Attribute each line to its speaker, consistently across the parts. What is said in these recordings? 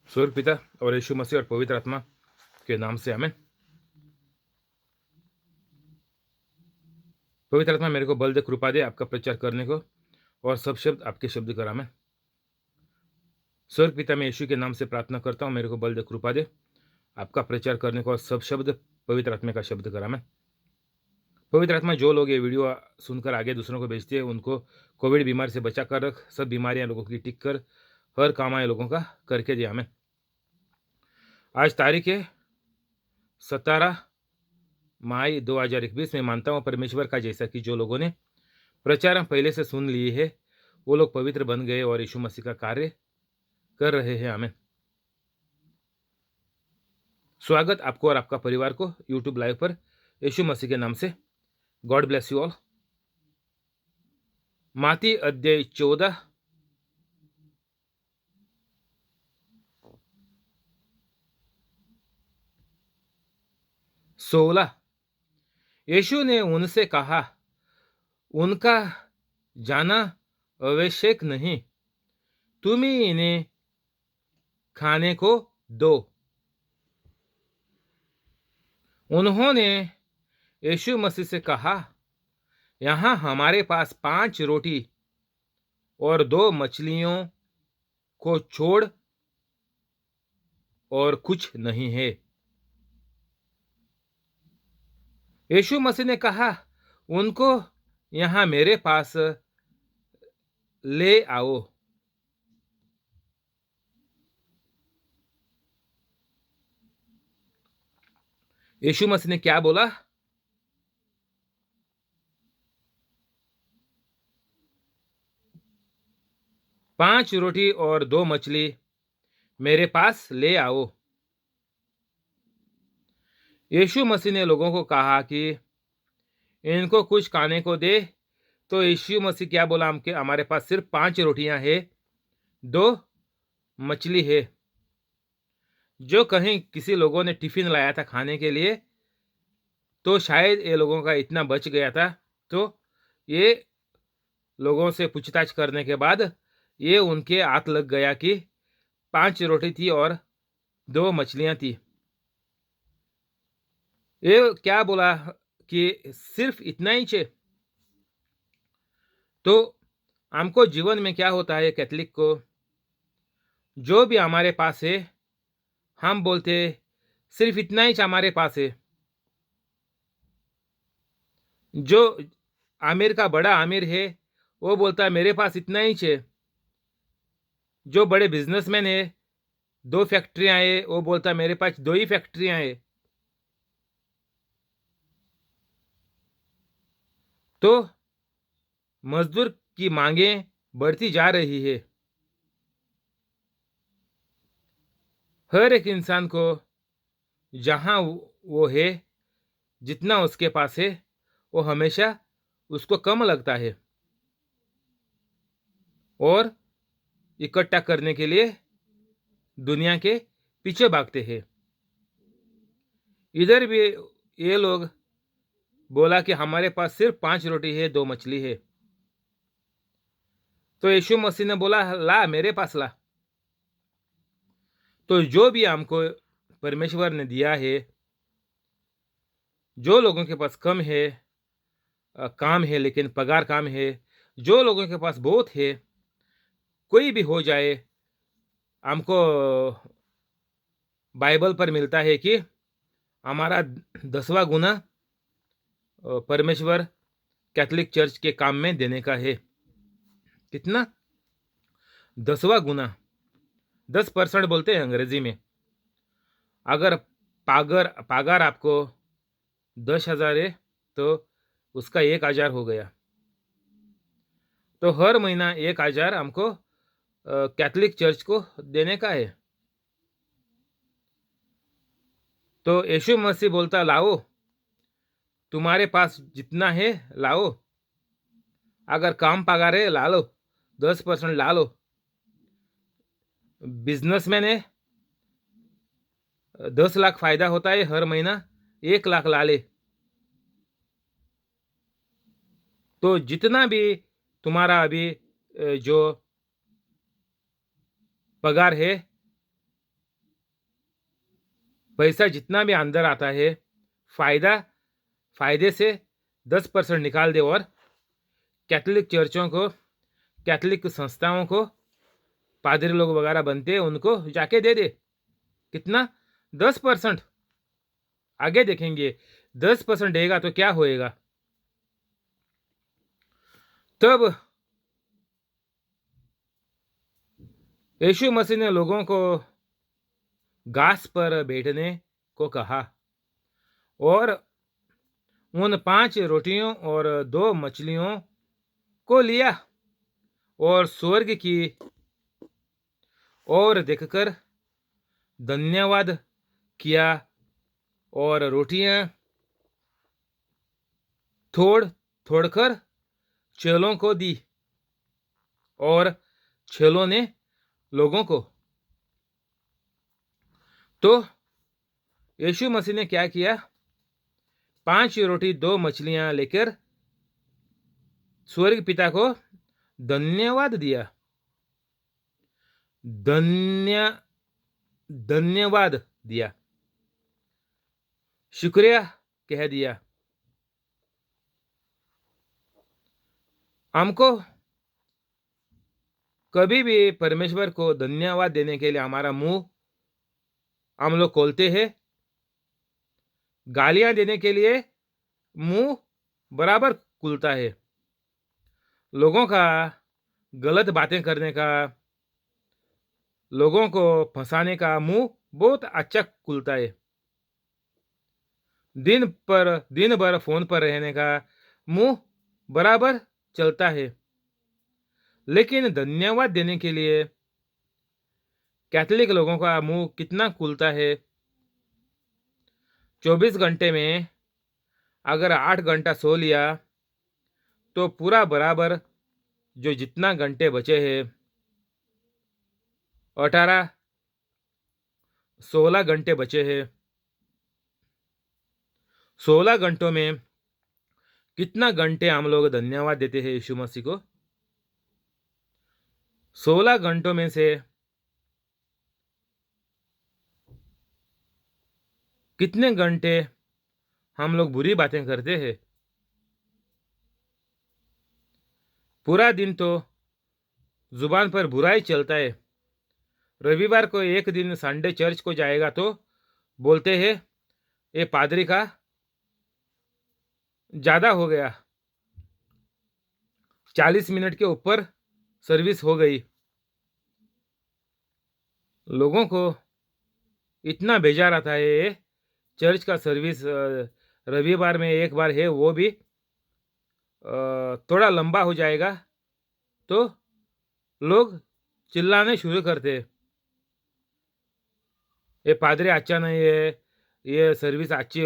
Speaker 1: स्वर्ग पिता और यीशु मसीह और पवित्र आत्मा के नाम से आमीन। पवित्र आत्मा मेरे को बल दे, कृपा दे आपका प्रचार करने को, और सब शब्द आपके शब्द कर। आमीन। स्वर्ग पिता, मैं यीशु के नाम से प्रार्थना करता हूँ, मेरे को बल दे, कृपा दे आपका प्रचार करने को, और सब शब्द पवित्र आत्मा का शब्द कर। आमीन। पवित्र आत्मा, जो लोग ये वीडियो सुनकर आगे दूसरों को भेजते हैं, उनको कोविड बीमारी से बचा कर रख, सब बीमारियां लोगों की टिक कर, हर काम आए लोगों का करके दे। आमीन। आज तारीख है 17 मई 2021। मैं मानता हूँ परमेश्वर का, जैसा कि जो लोगों ने प्रचार पहले से सुन लिए है वो लोग पवित्र बन गए और यीशु मसीह का कार्य कर रहे हैं। आमीन। स्वागत आपको और आपका परिवार को यूट्यूब लाइव पर यीशु मसीह के नाम से। God bless you all. माती अध्याय 14 16। यीशु ने उनसे कहा, उनका जाना आवश्यक नहीं, तुम ही इन्हें खाने को दो। उन्होंने यीशु मसीह से कहा, यहाँ हमारे पास 5 रोटी और 2 मछलियों को छोड़ और कुछ नहीं है। यीशु मसीह ने कहा, उनको यहाँ मेरे पास ले आओ। यीशु मसीह ने क्या बोला? 5 रोटी और 2 मछली मेरे पास ले आओ। यीशु मसीह ने लोगों को कहा कि इनको कुछ खाने को दे, तो यीशु मसीह क्या बोला? हमारे पास सिर्फ 5 रोटियां हैं, 2 मछली है। जो कहीं किसी लोगों ने टिफिन लाया था खाने के लिए, तो शायद ये लोगों का इतना बच गया था, तो ये लोगों से पूछताछ करने के बाद ये उनके हाथ लग गया कि 5 रोटी थी और 2 मछलियां थी। ये क्या बोला कि सिर्फ इतना ही चाहिए? तो हमको जीवन में क्या होता है, कैथलिक को जो भी हमारे पास है, हम बोलते सिर्फ इतना ही हमारे पास है। जो आमिर का बड़ा आमिर है, वो बोलता है मेरे पास इतना ही है। जो बड़े बिजनेसमैन है, 2 फैक्ट्रियां है, वो बोलता है मेरे पास 2 ही फैक्ट्रियां है। तो मजदूर की मांगे बढ़ती जा रही है। हर एक इंसान को जहां वो है, जितना उसके पास है, वो हमेशा उसको कम लगता है और इकट्ठा करने के लिए दुनिया के पीछे भागते हैं। इधर भी ये लोग बोला कि हमारे पास सिर्फ 5 रोटी है, 2 मछली है। तो यीशु मसीह ने बोला, ला मेरे पास ला। तो जो भी हमको परमेश्वर ने दिया है, जो लोगों के पास कम है, काम है लेकिन पगार काम है, जो लोगों के पास बहुत है, कोई भी हो जाए, हमको बाइबल पर मिलता है कि हमारा 10वां गुना परमेश्वर कैथलिक चर्च के काम में देने का है। कितना? 10वां गुना। 10% बोलते हैं अंग्रेजी में। अगर पगार आपको 10,000 है, तो उसका 1,000 हो गया। तो हर महीना 1,000 हमको कैथलिक चर्च को देने का है। तो यीशु मसीह बोलता, लाओ, तुम्हारे पास जितना है लाओ। अगर काम पगार है, ला लो, 10% ला लो। बिजनेसमैन है, 10 लाख फायदा होता है हर महीना, 1 लाख ला ले। तो जितना भी तुम्हारा अभी जो पगार है, पैसा जितना भी अंदर आता है फायदे से 10% निकाल दे और कैथोलिक चर्चों को, कैथोलिक संस्थाओं को, पादरी लोग वगैरह बनते हैं उनको जाके दे दे। कितना? 10%। आगे देखेंगे 10% देगा तो क्या होएगा। तब यीशु मसीह ने लोगों को घास पर बैठने को कहा और उन 5 रोटियों और 2 मछलियों को लिया और स्वर्ग की ओर देखकर धन्यवाद किया और रोटियां तोड़कर चेलों को दी और चेलों ने लोगों को। तो यीशु मसीह ने क्या किया? 5 रोटी 2 मछलियां लेकर स्वर्ग पिता को धन्यवाद दिया, धन्यवाद दिया, शुक्रिया कह दिया। हमको कभी भी परमेश्वर को धन्यवाद देने के लिए हमारा मुंह हम लोग खोलते हैं। गालियां देने के लिए मुंह बराबर खुलता है। लोगों का गलत बातें करने का, लोगों को फंसाने का मुंह बहुत अच्छा खुलता है। दिन भर फोन पर रहने का मुंह बराबर चलता है। लेकिन धन्यवाद देने के लिए कैथोलिक लोगों का मुंह कितना खुलता है। 24 घंटे में अगर 8 घंटा सो लिया तो पूरा बराबर जो जितना घंटे बचे हैं 16 घंटे बचे हैं। 16 घंटों में कितना घंटे हम लोग धन्यवाद देते हैं यीशु मसीह को? 16 घंटों में से कितने घंटे हम लोग बुरी बातें करते हैं? पूरा दिन तो जुबान पर बुरा ही चलता है। रविवार को एक दिन संडे चर्च को जाएगा तो बोलते हैं ये पादरी का ज़्यादा हो गया, 40 मिनट के ऊपर सर्विस हो गई। लोगों को इतना बेजार आता है। चर्च का सर्विस रविवार में एक बार है, वो भी थोड़ा लंबा हो जाएगा तो लोग चिल्लाने शुरू करते हैं, ये पादरी अच्छा नहीं है, ये सर्विस अच्छी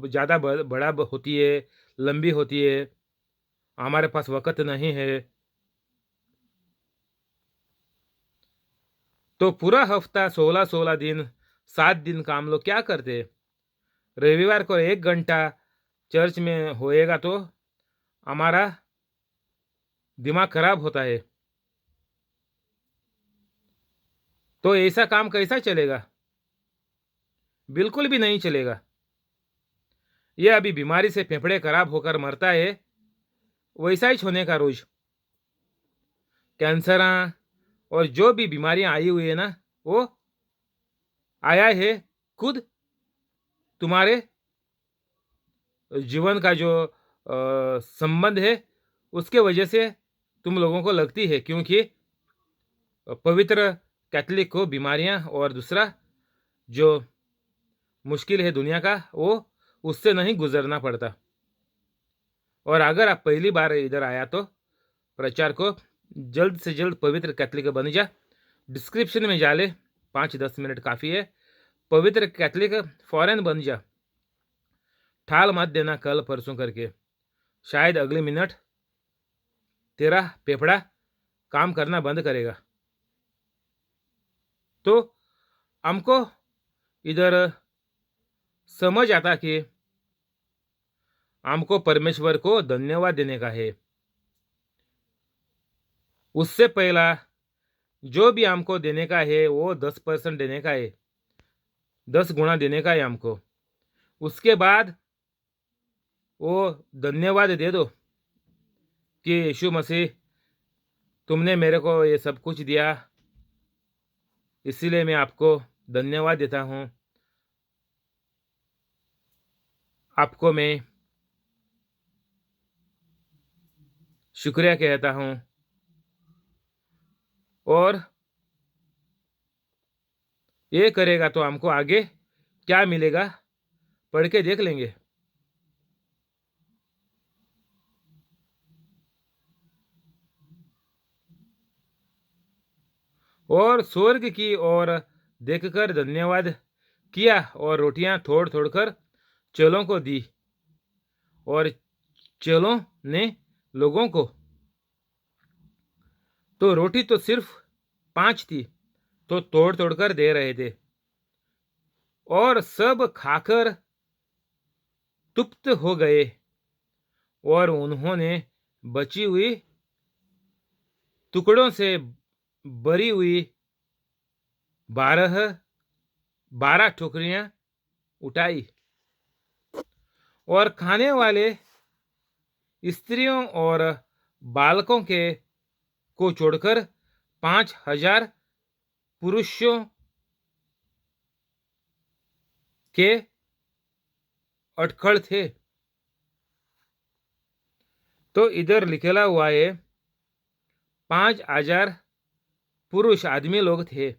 Speaker 1: ज़्यादा बड़ा होती है, लंबी होती है, हमारे पास वक्त नहीं है। तो पूरा हफ्ता 16 दिन 7 दिन का हम लोग क्या करते हैं? रविवार को 1 घंटा चर्च में होएगा तो हमारा दिमाग खराब होता है। तो ऐसा काम कैसा चलेगा? बिल्कुल भी नहीं चलेगा। ये अभी बीमारी से फेफड़े खराब होकर मरता है, वैसा ही होने का रोज। कैंसर और जो भी बीमारियां आई हुई है ना, वो आया है खुद तुम्हारे जीवन का जो संबंध है उसके वजह से तुम लोगों को लगती है, क्योंकि पवित्र कैथोलिक को बीमारियां और दूसरा जो मुश्किल है दुनिया का वो उससे नहीं गुजरना पड़ता। और अगर आप पहली बार इधर आया तो प्रचार को जल्द से जल्द पवित्र कैथोलिक बन जा। डिस्क्रिप्शन में जा ले, 5-10 मिनट काफ़ी है। पवित्र कैथोलिक फौरन बन जा। ठाल मत देना कल परसों करके, शायद अगले मिनट तेरा फेफड़ा काम करना बंद करेगा। तो हमको इधर समझ आता कि हमको परमेश्वर को धन्यवाद देने का है। उससे पहला जो भी हमको देने का है वो 10% देने का है। 10 गुना देने का है हमको। उसके बाद वो धन्यवाद दे दो कि यीशु मसीह तुमने मेरे को ये सब कुछ दिया, इसीलिए मैं आपको धन्यवाद देता हूँ। आपको मैं शुक्रिया कहता हूँ। और ये करेगा तो हमको आगे क्या मिलेगा पढ़ के देख लेंगे। और स्वर्ग की ओर देखकर धन्यवाद किया और रोटियां तोड़ तोड़कर चेलों को दी, और चेलों ने लोगों को, तो रोटी तो सिर्फ 5 थी, तो तोड़ तोड़कर दे रहे थे, और सब खाकर तृप्त हो गए। और उन्होंने बची हुई टुकड़ों से भरी हुई 12 टोकरियां उठाई, और खाने वाले स्त्रियों और बालकों के को छोड़कर 5,000 पुरुषों के अटकल थे। तो इधर लिखेला हुआ है 5,000 पुरुष आदमी लोग थे।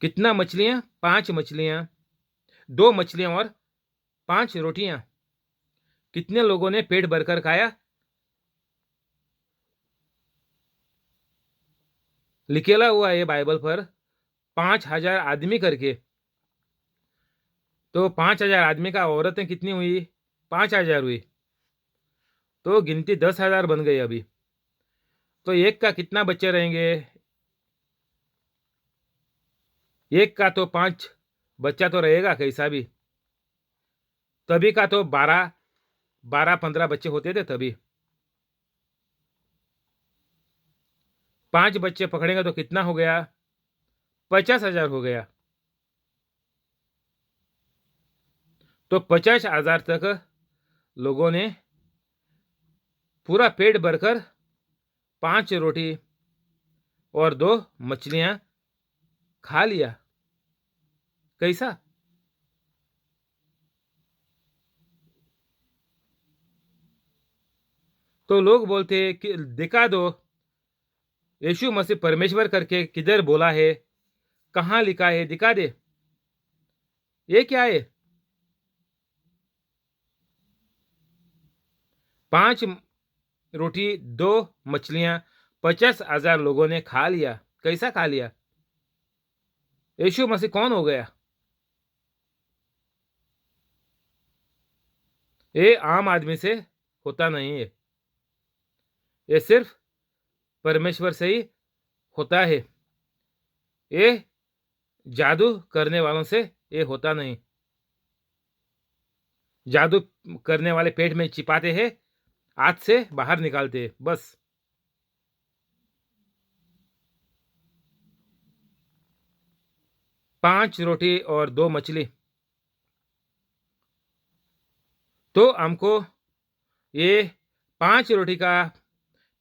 Speaker 1: कितना मछलियां? 5 मछलियां, 2 मछलियां और 5 रोटियां। कितने लोगों ने पेट भरकर खाया? लिखेला हुआ है बाइबल पर 5,000 आदमी करके। तो 5,000 आदमी का औरतें कितनी हुई? 5,000 हुई, तो गिनती 10,000 बन गई अभी। तो एक का कितना बच्चे रहेंगे? एक का तो 5 बच्चा तो रहेगा कैसा भी। तभी का तो 12-15 बच्चे होते थे तभी। 5 बच्चे पकड़ेंगे तो कितना हो गया? 50,000 हो गया। तो 50,000 तक लोगों ने पूरा पेट भरकर 5 रोटी और 2 मछलियां खा लिया। कैसा? तो लोग बोलते हैं कि दिखा दो यीशु मसीह परमेश्वर करके किधर बोला है, कहाँ लिखा है, दिखा दे। ये क्या है? 5 रोटी 2 मछलियां 50,000 लोगों ने खा लिया। कैसा खा लिया? यीशु मसीह कौन हो गया? ये आम आदमी से होता नहीं है, ये सिर्फ परमेश्वर से ही होता है। ये जादू करने वालों से ये होता नहीं। जादू करने वाले पेट में छिपाते हैं, हाथ से बाहर निकालते हैं, बस। पांच रोटी और 2 मछली। तो हमको ये 5 रोटी का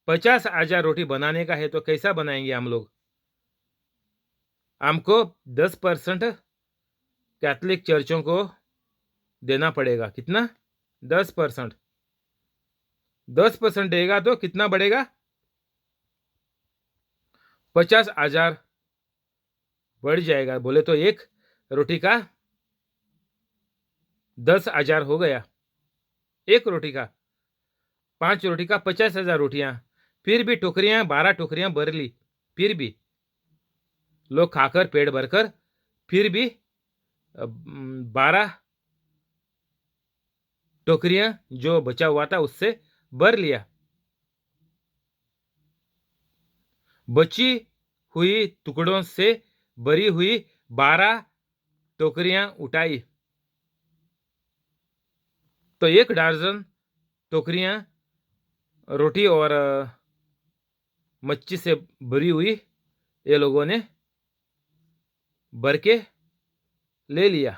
Speaker 1: 50,000 रोटी बनाने का है, तो कैसा बनाएंगे हम लोग? हमको 10% कैथोलिक चर्चों को देना पड़ेगा। कितना? 10%। 10% देगा तो कितना बढ़ेगा? 50,000 बढ़ जाएगा। बोले तो एक रोटी का 10,000 हो गया। एक रोटी का 5 रोटी का 50,000 रोटियां। फिर भी टोकरियां 12 टोकरियां भर ली, फिर भी लोग खाकर पेट भरकर फिर भी 12 टोकरियां जो बचा हुआ था उससे भर लिया। बची हुई टुकड़ों से भरी हुई 12 टोकरियां उठाई, तो 1 दर्जन टोकरियां रोटी और मच्छी से भरी हुई ये लोगों ने भर के ले लिया।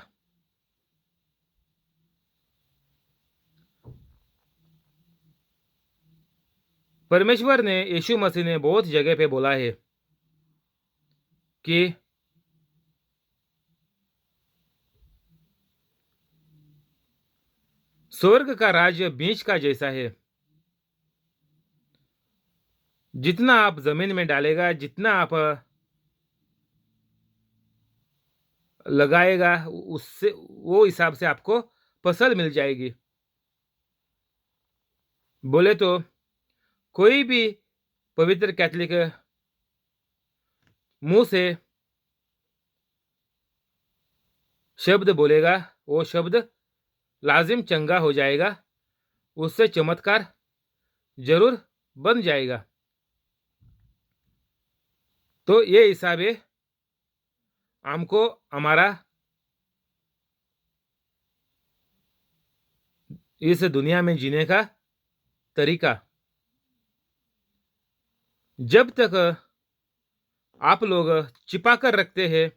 Speaker 1: परमेश्वर ने, यीशु मसीह ने बहुत जगह पे बोला है कि स्वर्ग का राज्य बीज का जैसा है। जितना आप जमीन में डालेगा, जितना आप लगाएगा, उससे वो हिसाब से आपको फसल मिल जाएगी। बोले तो कोई भी पवित्र कैथोलिक मुंह से शब्द बोलेगा, वो शब्द लाजिम चंगा हो जाएगा, उससे चमत्कार जरूर बन जाएगा। तो ये हिसाब है हमको हमारा इस दुनिया में जीने का तरीका। जब तक आप लोग छिपा कर रखते हैं,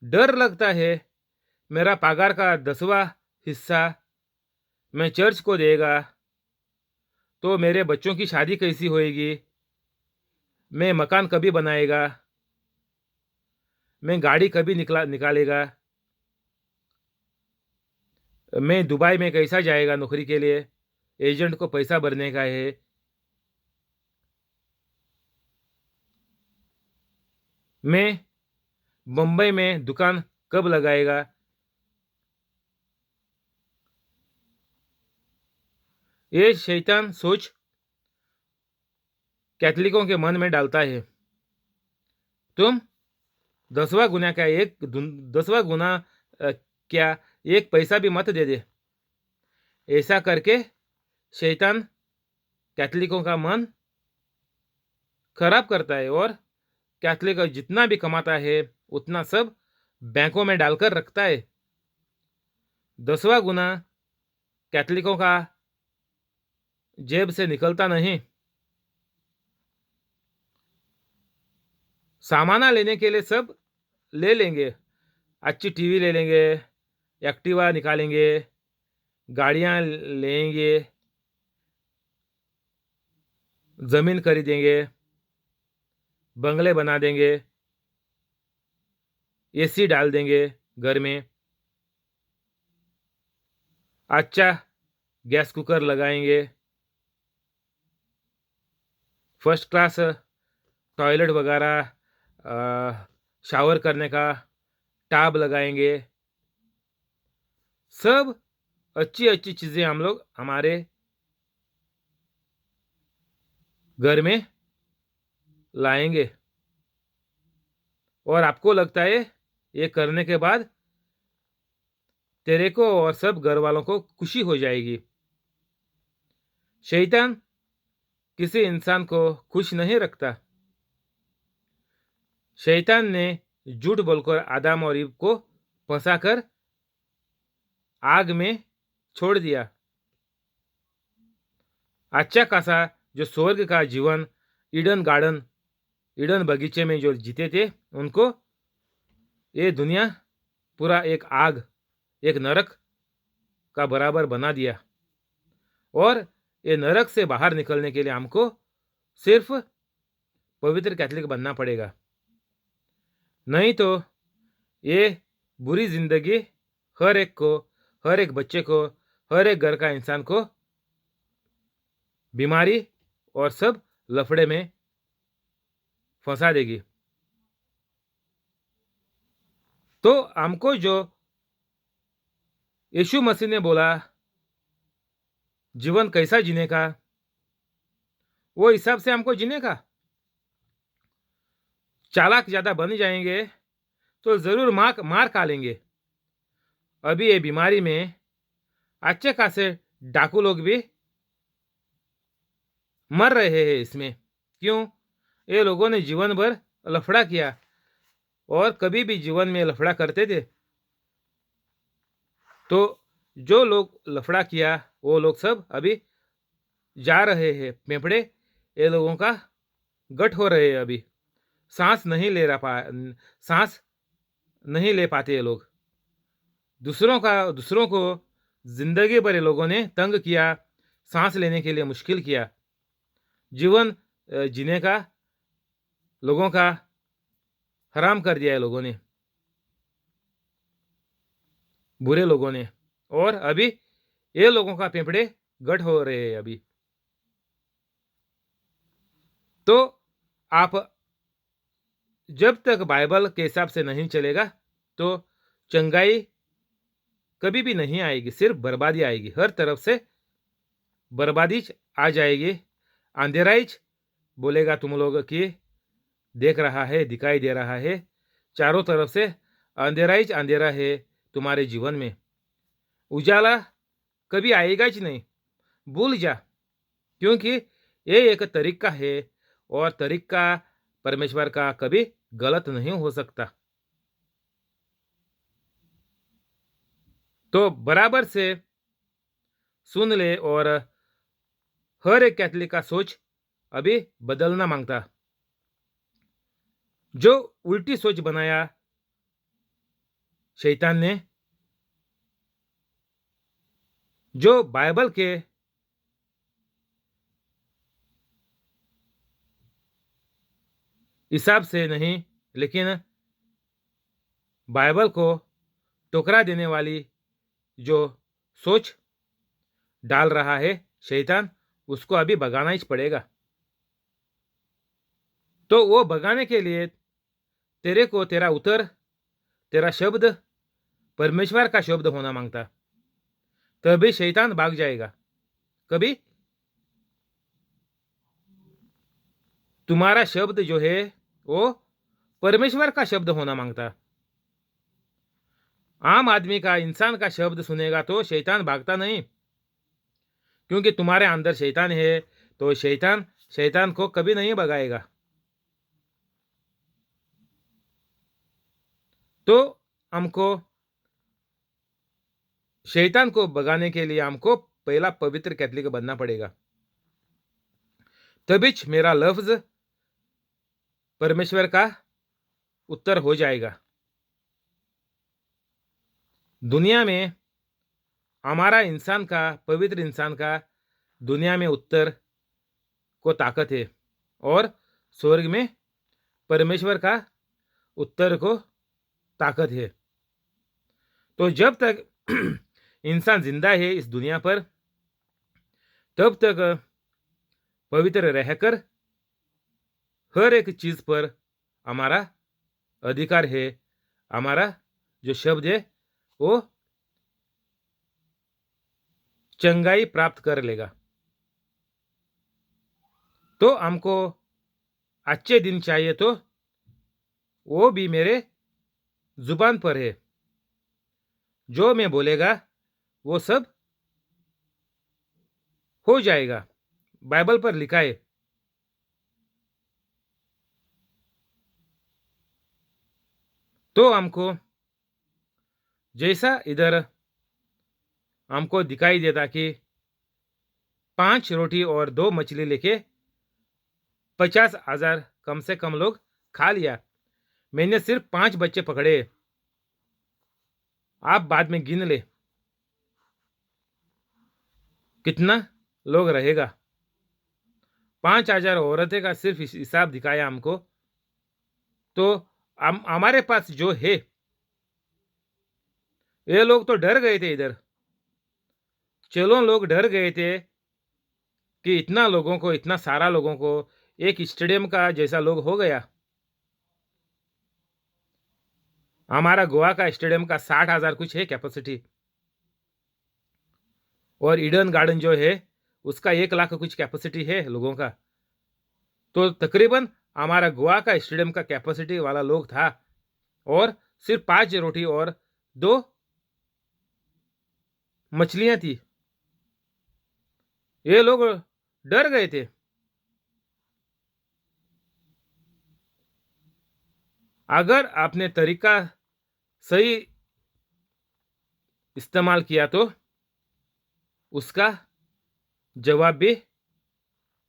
Speaker 1: डर लगता है मेरा पगार का 10वां हिस्सा मैं चर्च को देगा तो मेरे बच्चों की शादी कैसी होएगी, मैं मकान कभी बनाएगा, मैं गाड़ी कभी निकालेगा, मैं दुबई में कैसा जाएगा नौकरी के लिए, एजेंट को पैसा भरने का है, मैं मुंबई में दुकान कब लगाएगा। ये शैतान सोच कैथोलिकों के मन में डालता है। तुम 10वां गुना क्या, 10वां गुना क्या, एक पैसा भी मत दे दे। ऐसा करके शैतान कैथोलिकों का मन खराब करता है और कैथोलिक जितना भी कमाता है उतना सब बैंकों में डालकर रखता है। 10वां गुना कैथोलिकों का जेब से निकलता नहीं। सामाना लेने के लिए सब ले लेंगे, अच्छी टीवी ले लेंगे, एक्टिवा निकालेंगे, गाड़ियां लेंगे, जमीन खरीदेंगे, बंगले बना देंगे, एसी डाल देंगे घर में, अच्छा गैस कुकर लगाएंगे, फर्स्ट क्लास टॉयलेट वगैरह, शावर करने का टैब लगाएंगे। सब अच्छी अच्छी चीजें हम लोग हमारे घर में लाएंगे और आपको लगता है ये करने के बाद तेरे को और सब घर वालों को खुशी हो जाएगी। शैतान किसी इंसान को खुश नहीं रखता। शैतान ने झूठ बोलकर आदम और ईव को फंसाकर आग में छोड़ दिया। अच्छा खासा जो स्वर्ग का जीवन ईडन बगीचे में जो जीते थे, उनको ये दुनिया पूरा एक आग, एक नरक का बराबर बना दिया। और ये नरक से बाहर निकलने के लिए हमको सिर्फ पवित्र कैथोलिक बनना पड़ेगा, नहीं तो ये बुरी जिंदगी हर एक को, हर एक बच्चे को, हर एक घर का इंसान को बीमारी और सब लफड़े में फंसा देगी। तो हमको जो यीशु मसीह ने बोला जीवन कैसा जीने का, वो हिसाब से हमको जीने का। चालाक ज्यादा बन जाएंगे तो जरूर मार खा लेंगे। अभी ये बीमारी में अच्छे खासे डाकू लोग भी मर रहे हैं इसमें। क्यों? ये लोगों ने जीवन भर लफड़ा किया और कभी भी जीवन में लफड़ा करते थे। तो जो लोग लफड़ा किया वो लोग सब अभी जा रहे हैं पेपड़े, ये लोगों का गट हो रहे हैं अभी। सांस नहीं ले पाते ये लोग। दूसरों को जिंदगी भर ये लोगों ने तंग किया, सांस लेने के लिए मुश्किल किया, जीवन जीने का लोगों का हराम कर दिया है लोगों ने, बुरे लोगों ने। और अभी ये लोगों का फेफड़े गठ हो रहे हैं अभी। तो आप जब तक बाइबल के हिसाब से नहीं चलेगा तो चंगाई कभी भी नहीं आएगी, सिर्फ बर्बादी आएगी। हर तरफ से बर्बादी आ जाएगी। अंधेराइच बोलेगा तुम लोग कि देख रहा है, दिखाई दे रहा है, चारों तरफ से अंधेराइच अंधेरा है तुम्हारे जीवन में। उजाला कभी आएगा ही नहीं, भूल जा, क्योंकि ये एक तरीका है और तरीका परमेश्वर का कभी गलत नहीं हो सकता। तो बराबर से सुन ले। और हर एक कैथलिक का सोच अभी बदलना मांगता। जो उल्टी सोच बनाया शैतान ने, जो बाइबल के हिसाब से नहीं, लेकिन बाइबल को ठुकरा देने वाली जो सोच डाल रहा है शैतान, उसको अभी भगाना ही पड़ेगा। तो वो भगाने के लिए तेरे को तेरा उत्तर, तेरा शब्द परमेश्वर का शब्द होना मांगता, तभी शैतान भाग जाएगा। कभी तुम्हारा शब्द जो है वो परमेश्वर का शब्द होना मांगता। आम आदमी का, इंसान का शब्द सुनेगा तो शैतान भागता नहीं, क्योंकि तुम्हारे अंदर शैतान है। तो शैतान को कभी नहीं भगाएगा। तो हमको शैतान को भगाने के लिए हमको पहला पवित्र कैथलिक बनना पड़ेगा। तभी मेरा लफ्ज परमेश्वर का उत्तर हो जाएगा। दुनिया में हमारा इंसान का, पवित्र इंसान का दुनिया में उत्तर को ताकत है, और स्वर्ग में परमेश्वर का उत्तर को ताकत है। तो जब तक इंसान जिंदा है इस दुनिया पर, तब तक पवित्र रहकर हर एक चीज पर हमारा अधिकार है। हमारा जो शब्द है वो चंगाई प्राप्त कर लेगा। तो हमको अच्छे दिन चाहिए, तो वो भी मेरे जुबान पर है। जो मैं बोलेगा वो सब हो जाएगा, बाइबल पर लिखा है। तो हमको जैसा इधर हमको दिखाई देता कि 5 रोटी और 2 मछली लेके 50,000 कम से कम लोग खा लिया। मैंने सिर्फ 5 बच्चे पकड़े। आप बाद में गिन ले कितना लोग रहेगा। 5,000 औरतें का सिर्फ हिसाब दिखाया हमको। तो हमारे पास जो है, ये लोग तो डर गए थे इधर। चलो लोग डर गए थे कि इतना लोगों को, इतना सारा लोगों को एक स्टेडियम का जैसा लोग हो गया। हमारा गोवा का स्टेडियम का 60,000 कुछ है कैपेसिटी, और ईडन गार्डन जो है उसका 1 लाख कुछ कैपेसिटी है लोगों का। तो तकरीबन हमारा गोवा का स्टेडियम का कैपेसिटी वाला लोग था, और सिर्फ 5 रोटी और 2 मछलियां थी। ये लोग डर गए थे। अगर आपने तरीका सही इस्तेमाल किया तो उसका जवाब भी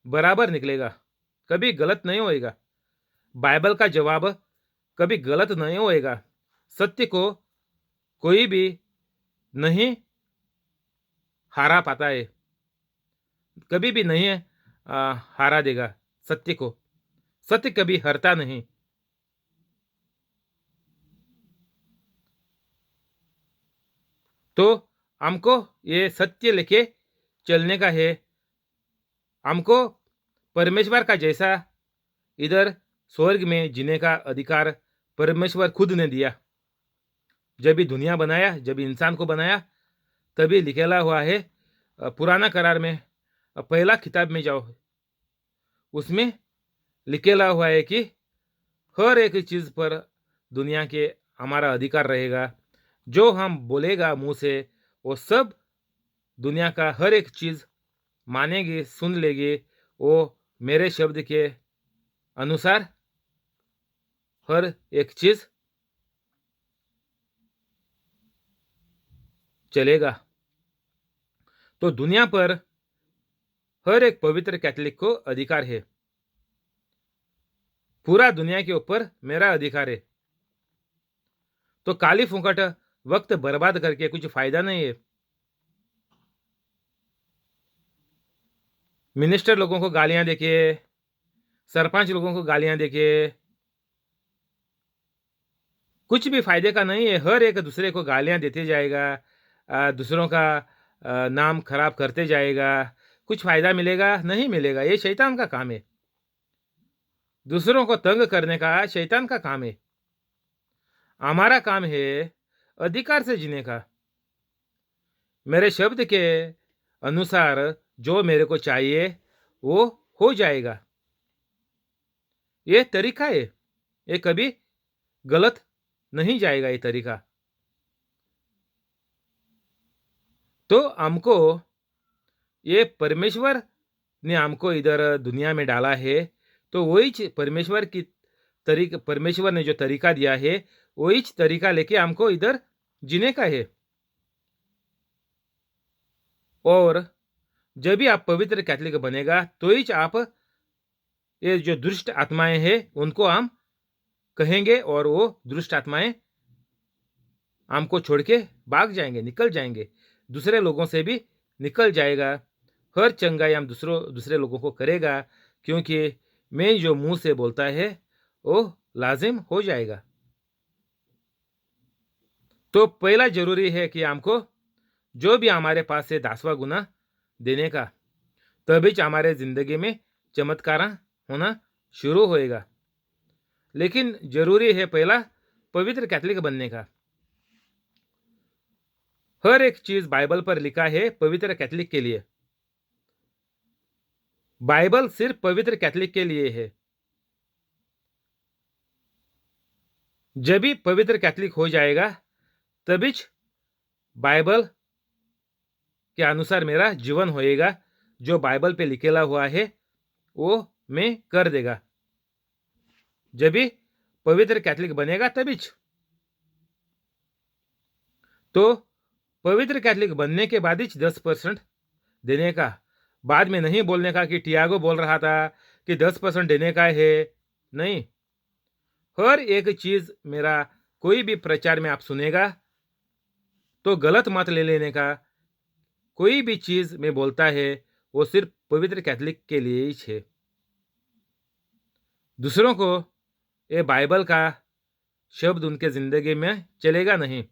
Speaker 1: बराबर निकलेगा, कभी गलत नहीं होएगा। बाइबल का जवाब कभी गलत नहीं होएगा। सत्य को कोई भी नहीं हारा पाता है, कभी भी नहीं हारा देगा सत्य को। सत्य कभी हारता नहीं। तो हमको ये सत्य लेके चलने का है। हमको परमेश्वर का जैसा इधर स्वर्ग में जीने का अधिकार परमेश्वर खुद ने दिया। जब भी दुनिया बनाया, जब भी इंसान को बनाया, तभी लिखेला हुआ है पुराना करार में, पहला किताब में जाओ, उसमें लिखेला हुआ है कि हर एक चीज पर दुनिया के हमारा अधिकार रहेगा। जो हम बोलेगा मुंह से वो सब दुनिया का हर एक चीज मानेगी, सुन लेगी। वो मेरे शब्द के अनुसार हर एक चीज चलेगा। तो दुनिया पर हर एक पवित्र कैथोलिक को अधिकार है। पूरा दुनिया के ऊपर मेरा अधिकार है। तो काली फुंकट वक्त बर्बाद करके कुछ फायदा नहीं है। मिनिस्टर लोगों को गालियां देके, सरपंच लोगों को गालियां देके कुछ भी फायदे का नहीं है। हर एक दूसरे को गालियां देते जाएगा, दूसरों का नाम खराब करते जाएगा। कुछ फायदा मिलेगा? नहीं मिलेगा। ये शैतान का काम है। दूसरों को तंग करने का शैतान का काम है। हमारा काम है अधिकार से जीने का। मेरे शब्द के अनुसार जो मेरे को चाहिए वो हो जाएगा। ये तरीका है, ये कभी गलत नहीं जाएगा ये तरीका। तो हमको ये परमेश्वर ने हमको इधर दुनिया में डाला है, तो वही परमेश्वर की परमेश्वर ने जो तरीका दिया है वही तरीका लेके हमको इधर जीने का है। और जब भी आप पवित्र कैथोलिक बनेगा तो ही आप ये जो दुष्ट आत्माएं हैं उनको हम कहेंगे और वो दुष्ट आत्माएं हमको छोड़ के भाग जाएंगे, निकल जाएंगे। दूसरे लोगों से भी निकल जाएगा। हर चंगाई हम दूसरे लोगों को करेगा, क्योंकि मैं जो मुंह से बोलता है वो लाजिम हो जाएगा। तो पहला जरूरी है कि हमको जो भी हमारे पास है 10वां गुना देने का, तभी हमारे जिंदगी में चमत्कार होना शुरू होएगा। लेकिन जरूरी है पहला पवित्र कैथोलिक बनने का। हर एक चीज बाइबल पर लिखा है पवित्र कैथोलिक के लिए। बाइबल सिर्फ पवित्र कैथोलिक के लिए है। जब भी पवित्र कैथोलिक हो जाएगा तभी बाइबल के अनुसार मेरा जीवन होएगा। जो बाइबल पे लिखेला हुआ है वो मैं कर देगा। जब भी पवित्र कैथोलिक बनेगा तभी। तो पवित्र कैथोलिक बनने के बाद ही 10% देने का। बाद में नहीं बोलने का कि टियागो बोल रहा था कि 10% देने का है। नहीं, हर एक चीज मेरा कोई भी प्रचार में आप सुनेगा तो गलत मत ले लेने का। कोई भी चीज में बोलता है वो सिर्फ पवित्र कैथोलिक के लिए ही है। दूसरों को ये बाइबल का शब्द उनके जिंदगी में चलेगा नहीं।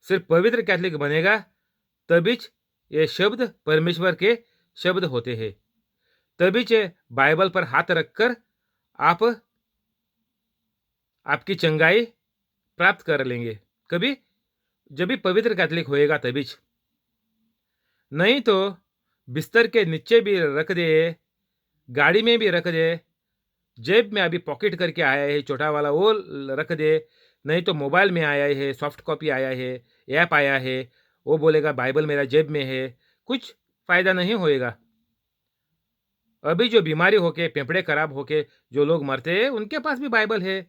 Speaker 1: सिर्फ पवित्र कैथोलिक बनेगा तभी ये शब्द परमेश्वर के शब्द होते हैं। तभी बाइबल पर हाथ रखकर आप आपकी चंगाई प्राप्त कर लेंगे। कभी जब भी पवित्र कैथोलिक होएगा तभी। नहीं तो बिस्तर के नीचे भी रख दे, गाड़ी में भी रख दे, जेब में अभी पॉकेट करके आया है छोटा वाला वो रख दे। नहीं तो मोबाइल में आया है, सॉफ्ट कॉपी आया है, ऐप आया है, वो बोलेगा बाइबल मेरा जेब में है। कुछ फायदा नहीं होएगा। अभी जो बीमारी होके, फेफड़े खराब होके जो लोग मरते हैं उनके पास भी बाइबल है।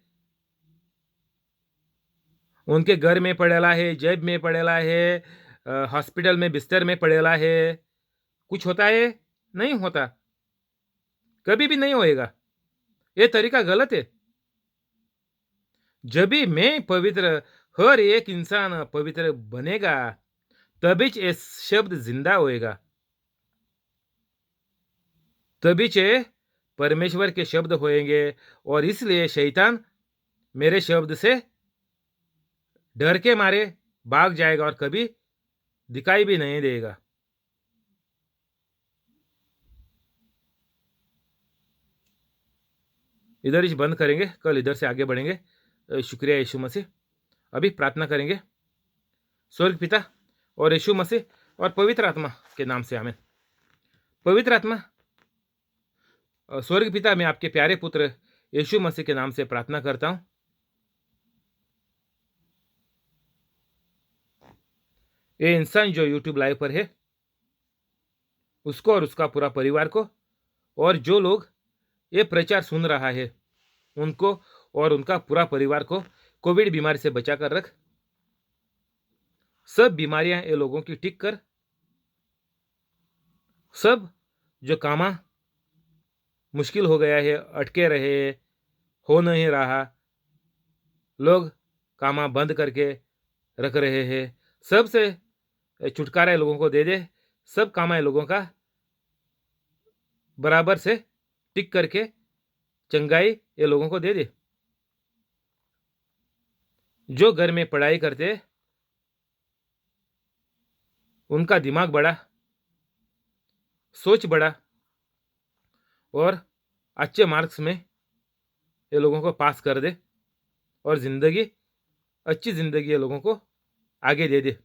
Speaker 1: उनके घर में पड़ेला है, जेब में पड़ेला है, हॉस्पिटल में बिस्तर में पड़ेला है। कुछ होता है? नहीं होता, कभी भी नहीं होएगा। ये तरीका गलत है। जब भी मैं पवित्र, हर एक इंसान पवित्र बनेगा, तभी ये शब्द जिंदा होएगा, तभी ये परमेश्वर के शब्द होएंगे। और इसलिए शैतान मेरे शब्द से डर के मारे भाग जाएगा और कभी दिखाई भी नहीं देगा। इधर ही बंद करेंगे, कल इधर से आगे बढ़ेंगे। शुक्रिया यीशु मसीह। अभी प्रार्थना करेंगे। स्वर्ग पिता और यीशु मसीह और पवित्र आत्मा के नाम से आमीन। पवित्र आत्मा, स्वर्ग पिता, मैं आपके प्यारे पुत्र यीशु मसीह के नाम से प्रार्थना करता हूं। ये इंसान जो यूट्यूब लाइव पर है, उसको और उसका पूरा परिवार को, और जो लोग ये प्रचार सुन रहा है उनको और उनका पूरा परिवार को कोविड बीमारी से बचा कर रख। सब बीमारियां ये लोगों की ठीक कर। सब जो कामा मुश्किल हो गया है, अटके रहे, हो नहीं रहा, लोग कामा बंद करके रख रहे हैं, सबसे छुटकारा लोगों को दे दे। सब कामा लोगों का बराबर से टिक करके चंगाई ये लोगों को दे दे। जो घर में पढ़ाई करते उनका दिमाग बड़ा, सोच बड़ा, और अच्छे मार्क्स में ये लोगों को पास कर दे और जिंदगी, अच्छी जिंदगी ये लोगों को आगे दे दे।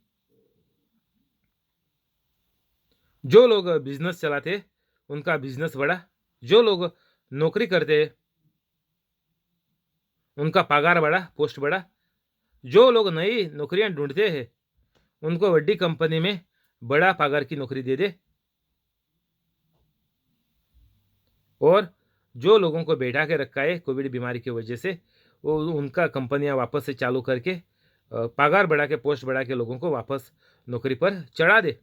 Speaker 1: जो लोग बिजनेस चलाते उनका बिजनेस बड़ा, जो लोग नौकरी करते उनका पगार बड़ा, पोस्ट बड़ा, जो लोग नई नौकरियां ढूंढते हैं उनको बड़ी कंपनी में बड़ा पगार की नौकरी दे दे। और जो लोगों को बैठा के रखा है कोविड बीमारी की वजह से, वो उनका कंपनियां वापस से चालू करके पगार बढ़ा के, पोस्ट बढ़ा के लोगों को वापस नौकरी पर चढ़ा दे।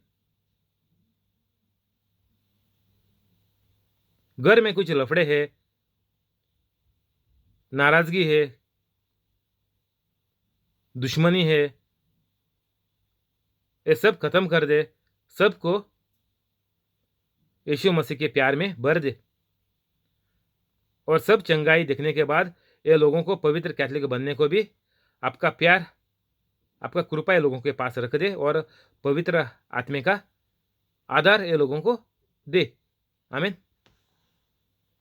Speaker 1: घर में कुछ लफड़े है, नाराजगी है, दुश्मनी है, ये सब खत्म कर दे। सबको यीशु मसीह के प्यार में भर दे। और सब चंगाई देखने के बाद ये लोगों को पवित्र कैथलिक बनने को भी आपका प्यार, आपका कृपा ये लोगों के पास रख दे और पवित्र आत्मा का आधार ये लोगों को दे। आमीन।